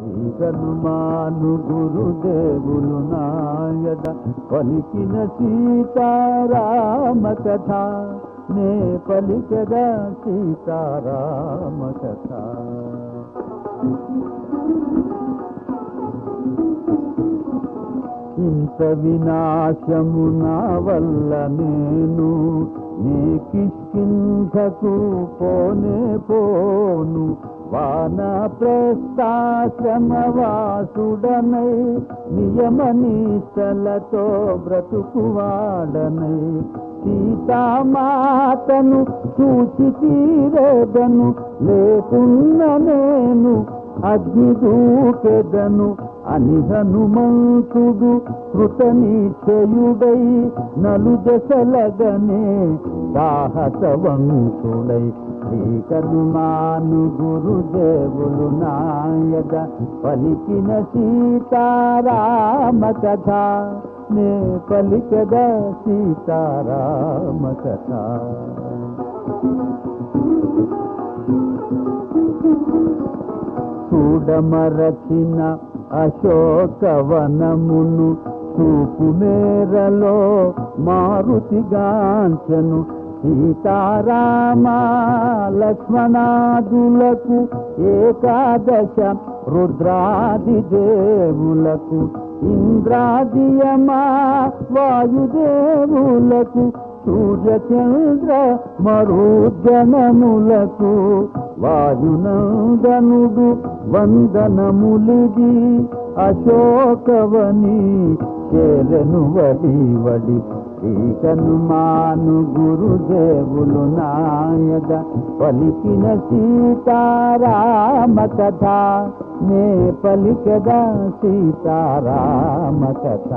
హనుమాను గురుదేవులు నాయద పలికిన సీతారామ కథ నే పలికద సీతారామ కథ. ఇంత వినాశము నా వల్ల నేను నీ కిష్కింధకు పోనే పోను. వానప్రస్థాశ్రమవాసుడనై నియమనిష్టలతో బ్రతుకువాడనై సీతామాతను చూచి తీరేదను. లేకున్న నేను అగ్ని దూకెదను అని హనుమంతుడు కృతనిశ్చయుడై నలుదశలగనే సాహసవంతుడై శ్రీ హనుమాను గురుదేవులు నాయద పలికిన సీతారామ కథ నే పలికద సీతారామ కథ. చూడమరచిన అశోకవనమును చూపు మేరలో మారుతిగాంచెను. సీతారామ లక్ష్మణాదులకు ఏకాదశ రుద్రాది దేవులకు ఇంద్రాదియమా వాయుదేవులకు సూర్యచంద్ర మరుద్గణములకు వాయునందనుడు వందనములిది అశోకవని చేరను వడి వడి. శ్రీ హనుమాను గురుదేవులు నాయద పలికిన సీతారామ కథ నే పలికద సీతారామ కథ.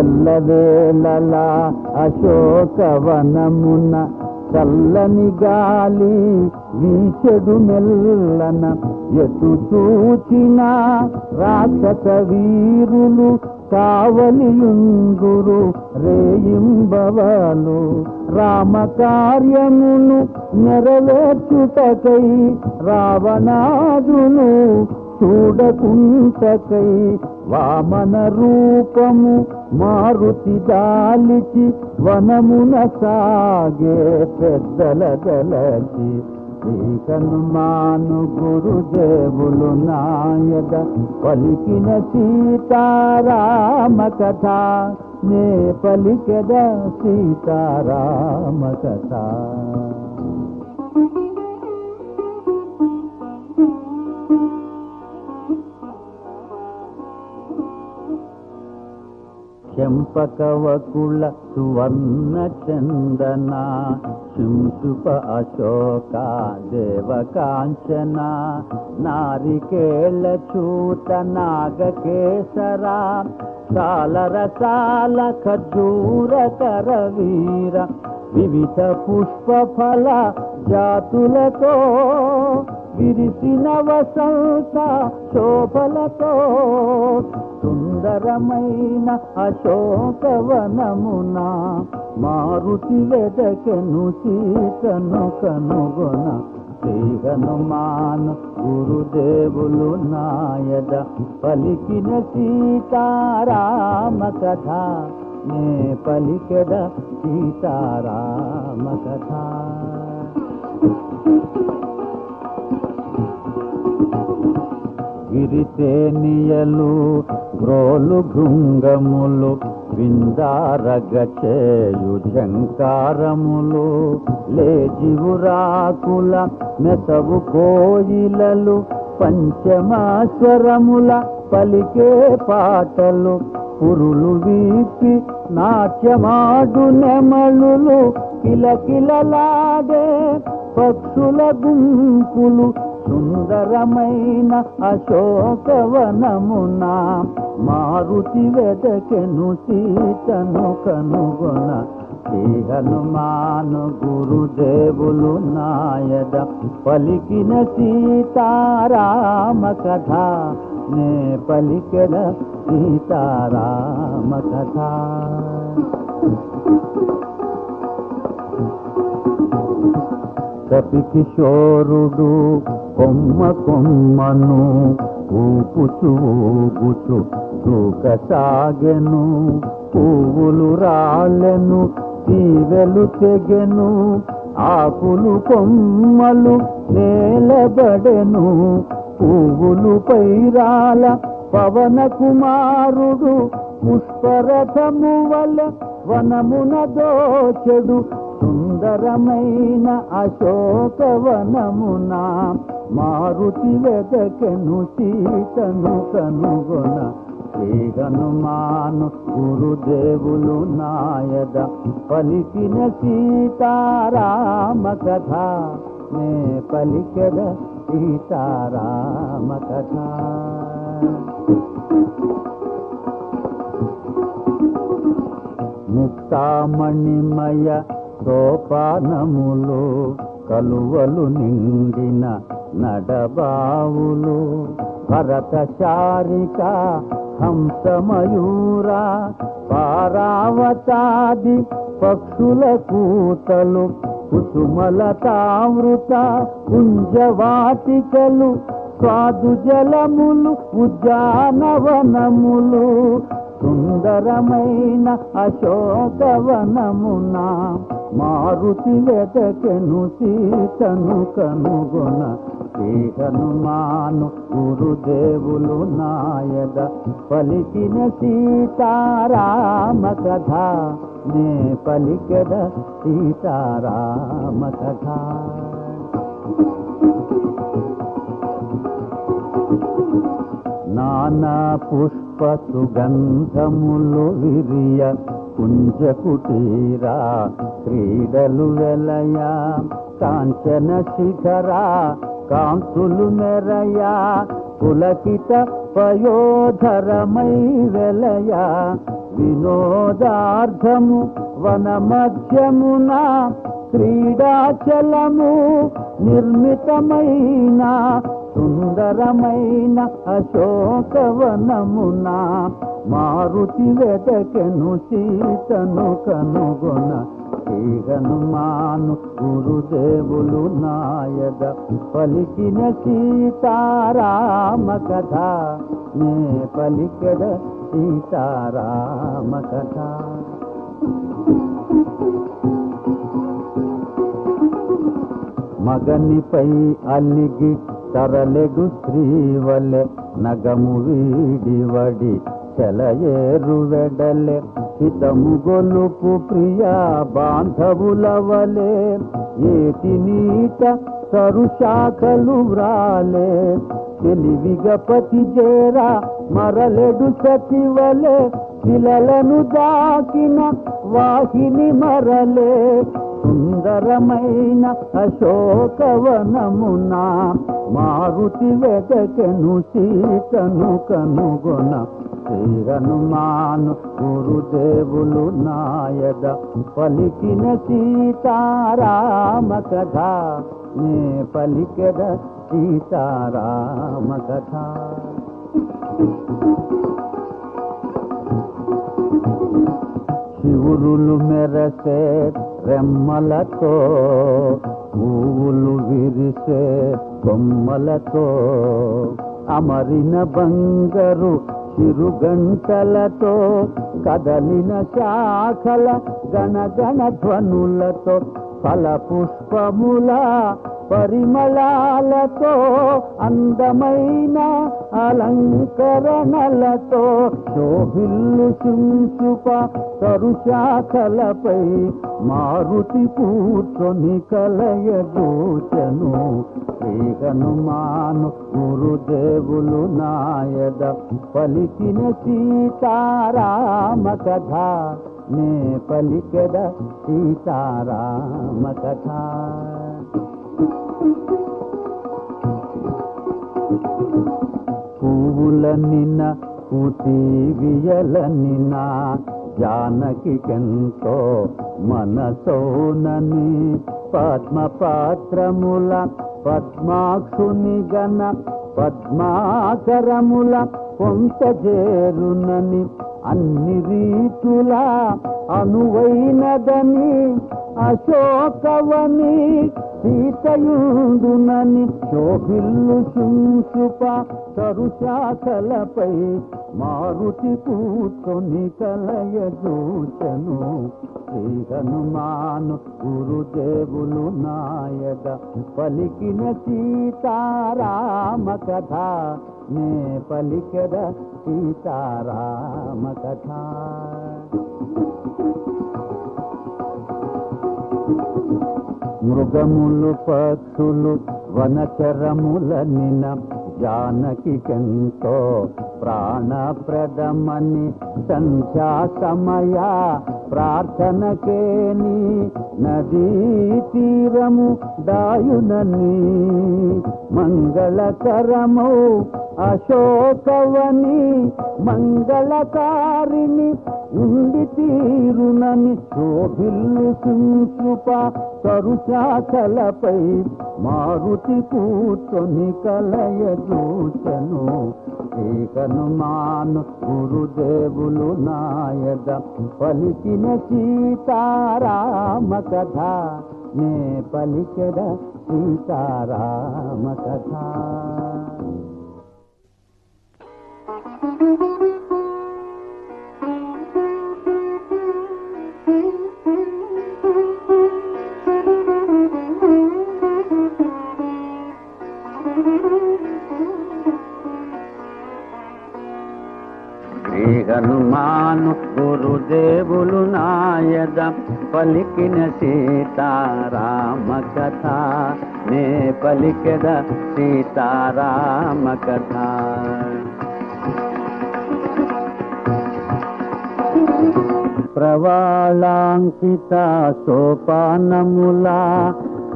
ఎల్లవేళలా అశోకవనమున చల్లని గాలి వీచెడు మెల్లన. ఎటు చూచిన రాక్షస వీరులు కావలియుందురు రేయింబవలు. రామకార్యమును నెరవేర్చుటకై రావణాదులు చూడకుంటకై వామన రూపము మారుతి దాలిచి వనమున సాగే పెద్దల దలచి. శ్రీ హనుమాను గురుదేవులు నాయద పలికిన సీతారామ కథ నే పలికద సీతారామ కథ. చెంపకవకుల సువర్ణ చందన శింశుప అశోక దేవకాంచన నారికేళ చూత నాగకేసరా సాలరసాల ఖర్జూర కరవీర వివిధ పుష్ప ఫల జాతులతో విరిసిన వసంత శోభలతో సుందరమైన అశోకవనమున మారుతి వెదకెను సీతను కనుగొన. శ్రీ హనుమాను గురుదేవులు నాయద పలికిన సీతారామ కథ నే పలికద సీతారామ కథ. గిరితేనియలు గ్రోలు భృంగములు విందారగచేయు ఝంకారములు లేజివురాకుల మెసవు కోయిలలు పంచమాస్వరముల పలికే పాటలు పురులు వీపి నాట్యమాడు నెమలులు కిలకిలలాడే పక్షుల గుంపులు సుందరమైన అశోకవనమున మారుతి వెదకెను సీతను కనుగొన. శ్రీ హనుమాను గురుదేవులు నాయద పలికిన సీతారామ కథ నే పలికద సీతారామ కథ. కపికిశోరుడు కొమ్మ కొమ్మను ఊపుచు ఊగుచు దూకసాగెను. పువ్వులు రాళ్ళెను, తీవెలు తెగెను, ఆకులు కొమ్మలు నేలబడెను. పువ్వులు పైరాల పవన కుమారుడు పుష్పరథము వల వనమున దోచెడు. సుందరమైన అశోకవనమున మారుతి వెదకెను సీతను కనుగొన. శ్రీ హనుమాను గురుదేవులు నాయద పలికిన సీతారామ కథ నే పలికెద సీతారామ కథ. ముక్తామణిమయ సోపానములు కలువలు నిండిన నడబావులు భరత శారిక హంసమయూరా పారావతాది పక్షుల కూతలు కుసుమలతావృత కుంజవాటికలు స్వాదు జలములు ఉద్యానవనములు సుందరమైన అశోకవనమున మారుతి వెదకెను సీతను కనుగొన. శ్రీ హనుమాను గురుదేవులు నాయద పలికిన సీతారామ కథ నే పలికెద సీతారామ కథ. నానా పుష్ప సుగంధములు విరియ కుంజ కుటీరా క్రీడలు వెలయ కాంచన శిఖరా కాంతులు మెరయ పులకిత పయోధరమై వెలయ వినోదార్థము వన మధ్యమున క్రీడాచలము నిర్మితమైన సుందరమైన అశోకవనమున మారుతి వెదకెను సీతను కనుగొన. శ్రీ హనుమాను గురుదేవులు నాయద పలికిన సీతారామ కథ నే పలికెద సీతారామ కథ. మగనిపై అలిగి తరలెడు శ్రీవలె నగము వీడివడి చెలయేరు వెడలె హితము గొలుపు ప్రియా బాంధవులవలే ఏటి నీట సరుశాఖలు వ్రాలే తెలివిగపతి చేరా మరలెడు సతివలే శిలలను దాకిన వాహిని మరలే సుందరమైన అశోకవనమున మారుతి వెదకెను సీతను కనుగొన. శ్రీ హనుమాను గురుదేవులు నాయద పలికిన సీతారామ కథ నే పలికెద సీతారామ కథ. శివురులు మెరసే రెమ్మలతో పువ్వులు విరిసే కొమ్మలతో అమరిన బంగారు చిరుగంటలతో కదలిన శాఖల గణగణ ధ్వనులతో ఫల పుష్పముల పరిమళాలతో అందమైన అలంకరణలతో శోభిల్లు శుంశుప తరుశాఖలపై మారుతి కూర్చొని కలయదూచను. శ్రీ హనుమాను గురుదేవులు నాయద పలికిన సీతారామ కథ నే పలికెద సీతారామ కథ. పువ్వులనిన కుతీవియలనిన జానకికెంతో మనసోనని పద్మపాత్రముల పద్మాక్షుని గణ పద్మాకరముల కొంత చేరునని అన్ని రీతుల అనువైనదని అశోకవని సీతయుండునని శోభిల్లు శుంశుప తరుశాఖలపై మారుతి కూర్చొని కలయజూచను. శ్రీ హనుమాను గురుదేవులు నాయద పలికిన సీతారామ కథ నే పలికెద సీతారామ కథ. మృగములు పక్షులు వనచరములనిన జానకికెంతో ప్రాణప్రదమని సంధ్యా సమయ ప్రార్థనకేని నదీ తీరము దాయునని మంగళకరమౌ అశోకవని మంగళకారిణి ఉండి తీరునని శోభిల్లు శుంశుప తరుశాఖలపై మారుతి కూర్చొని కలయజూచను. శ్రీ హనుమాను గురుదేవులు నాయద పలికిన సీతారామ కథ నే పలికెద సీతారామ కథ. శ్రీ హనుమాను గురుదేవులు నాయద పలికిన సీతారామ కథ నే పలికెద సీతారామ కథ. ప్రవాళాంకిత సోపానముల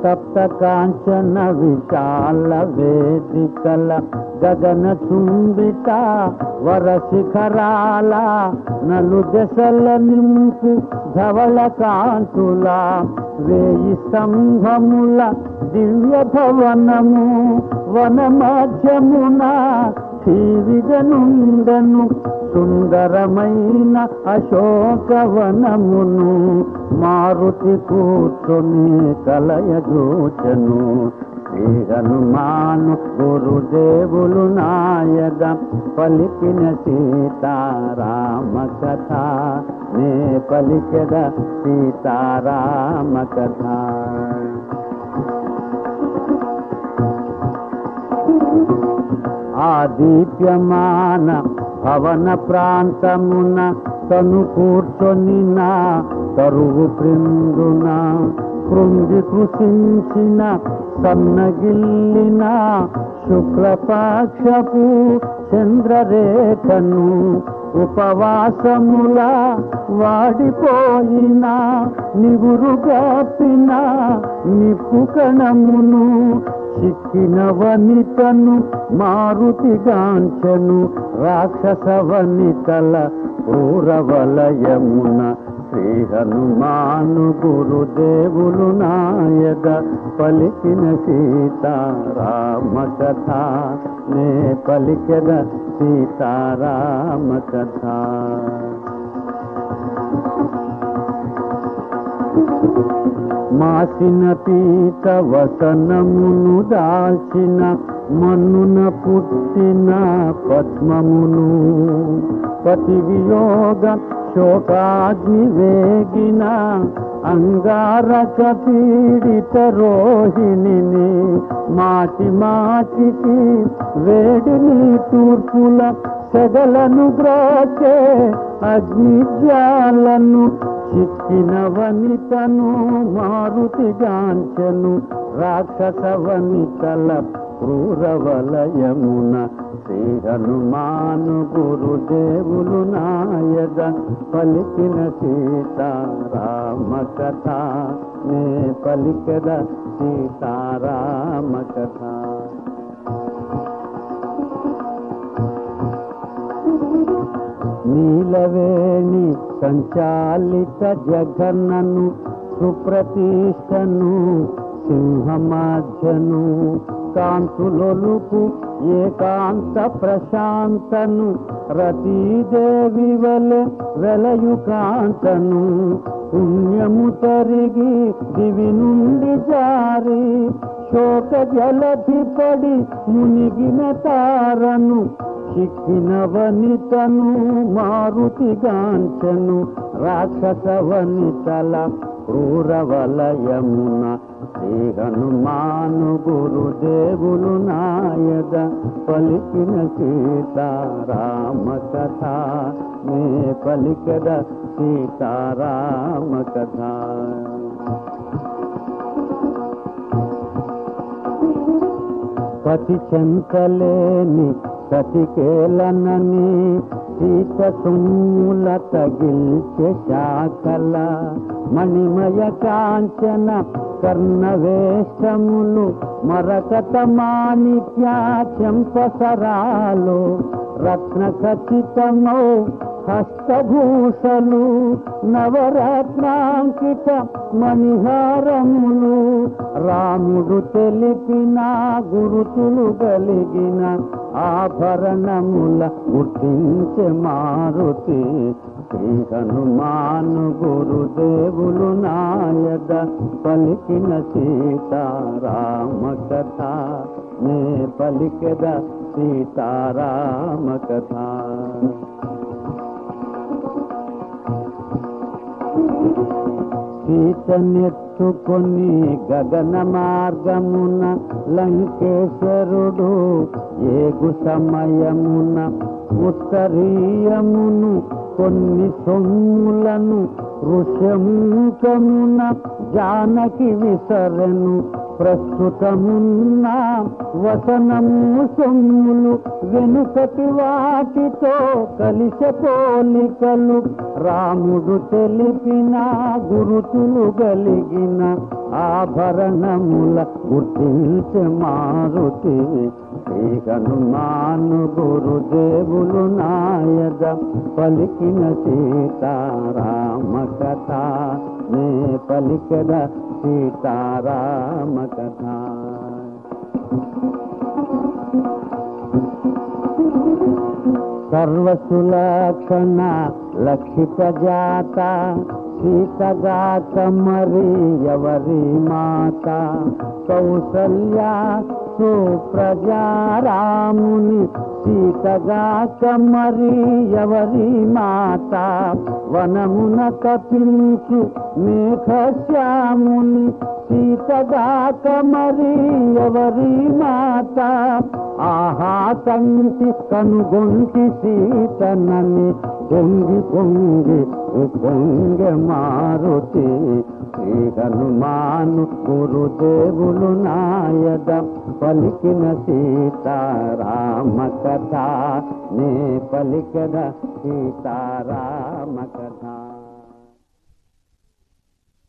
సప్త కాంచన విశాల వేదికల గగన చుంబిత వరశిఖరాల నలు దశల నింపు ధవళ కాంతుల వేయి స్తంభముల దివ్య భవనము వన మధ్యమున శ్రీవిగనుండను సుందరమైన అశోకవనమును మారుతి కూర్చొని కలయజూచను. శ్రీ హనుమాను గురుదేవులు నాయద పలికిన సీతారామ కథ నే పలికెద సీతారామ కథ. ఆ దీప్యమాన భవన ప్రాంతమున తను కూర్చొని నా తరువు క్రిందున కృంగి కృషించిన సన్నగిల్లిన శుక్లపక్షపు చంద్రరేఖను ఉపవాసముల వాడిపోయిన నివురుగాపిన నిప్పు కణమును చిక్కిన వనితను మారుతిగాంచెను రాక్షస వనితల క్రూరవలయమున. శ్రీ హనుమాను గురుదేవులు నాయద పలికిన సీతారామ కథ నే పలికెద సీతారామ కథ. మాసిన పీత వసనమును దాల్చిన మన్నున పుట్టిన పద్మమును పతి వియోగ శోకాగ్ని వేగిన అంగారక పీడిత రోహిణిని మాటి మాటికి వేడిని తూర్పుల సెగలను గ్రాచే అగ్నిజ్వాలను చిక్కిన వనితను మారుతిగాంచెను రాక్షస వనితల క్రూరవలయమున. శ్రీ హనుమాను గురుదేవులు నాయద పలికిన సీతారామ కథ నే పలికెద సీతారామ కథ. నీలవేణి సంచాలిత జగన్నను సుప్రతిష్టను సింహమాధ్యను కాంతులొలుకు ఏకాంత ప్రశాంతను రతీదేవి వలె వెలయు కాంతను పుణ్యము తరిగి దివి నుండి జారి శోక జలధి పడి మునిగిన తారను చిక్కిన వనితను మారుతిగాంచెను రాక్షస వనితల క్రూరవలయమున శ్రీ హనుమాను గురుదేవులు నాయద పలికిన సీతారామ కథ నే పలికద సీతారామ కథ. పతి చెంతలేని సతికేలనని సీత సొమ్ముల తగిల్చే శాఖల మణిమయ కాంచన కర్ణవేషములు మరకత మాణిక్య చెంపసరాలు రత్న ఖచ్చితమౌ హస్తభూషలు నవరత్నాంకిత మణిహారములు రాముడు తెలిపిన గురుతులు కలిగిన ఆభరణముల గుర్తించే మారుతి శ్రీ హనుమాను గురుదేవులు నాయద పలికిన సీతారామ కథ నే పలికద సీతారామ కథ. సీతనెత్తుకొని గగన మార్గమున లంకేశ్వరుడు ఏగు సమయమున ఉత్తరీయమును కొన్ని సొమ్ములను ఋష్యముఖమున జానకి విసరెను ప్రస్తుతమున్న వసనము సొమ్ములు వెనుకటి వాటితో కలిసే పోలికలు రాముడు తెలిపిన గురుతులు కలిగిన ఆభరణముల గుర్తించే మారుతి శ్రీ హనుమాను గురుదేవులు నాయద పలికిన సీతారామ కథ నే పలికద సీతారామ కథ. సర్వసులక్షణ లక్షిత జాత సీతగాక మరి ఎవరి మాత కౌసల్య సుప్రజారాముని సీతగాక మరి ఎవరి మాత వనమున కపించు మేఘశ్యాముని సీతగాక మరి ఎవరి మాత ఆహా కంటి కనుగొంటి సీతనని పొంగి పొంగి పొంగె మారుతి శ్రీ హనుమాను గురుదేవులు నాయద పలికిన సీతారామ కథ నే పలికద సీతారామ కథ.